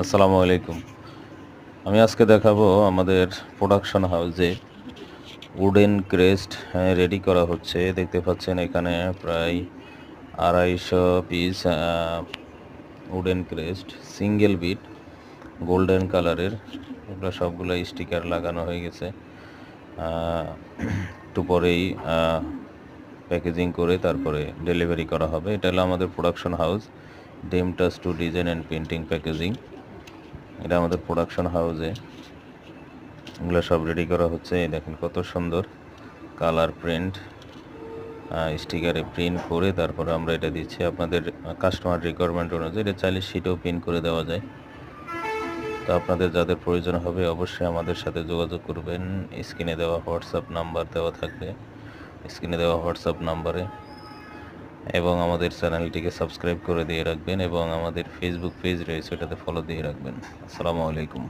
আসসালামু আলাইকুম। আমি আজকে দেখাবো আমাদের প্রোডাকশন হাউসে উডেন ক্রেস্ট রেডি করা হচ্ছে। দেখতে পাচ্ছেন এখানে প্রায় ২৫০ piece wooden crest single bit golden কালারের। এগুলো সবগুলো স্টিকার লাগানো হয়ে গেছে। একটু পরেই প্যাকেজিং করে তারপরে ডেলিভারি করা হবে। এটা হলো আমাদের প্রোডাকশন হাউস, ডেমটাস to design and printing packaging. এটা আমাদের প্রোডাকশন হাউসে এগুলো সব রেডি করা হচ্ছে। এই দেখেন কত সুন্দর কালার প্রিন্ট, স্টিকারে প্রিন্ট করে তারপরে আমরা এটা দিচ্ছি আপনাদের কাস্টমার রিকোয়ারমেন্ট অনুযায়ী। এটা চাইলে শিটেও প্রিন্ট করে দেওয়া যায়। তো আপনাদের যাদের প্রয়োজন হবে অবশ্যই আমাদের সাথে যোগাযোগ করবেন। স্ক্রিনে দেওয়া হোয়াটসঅ্যাপ নাম্বার দেওয়া থাকবে, স্ক্রিনে দেওয়া হোয়াটসঅ্যাপ নাম্বারে, এবং আমাদের চ্যানেলটিকে সাবস্ক্রাইব করে দিয়ে রাখবেন এবং আমাদের ফেসবুক পেজ রয়েছে ওটাতে ফলো দিয়ে রাখবেন। আসসালামু আলাইকুম।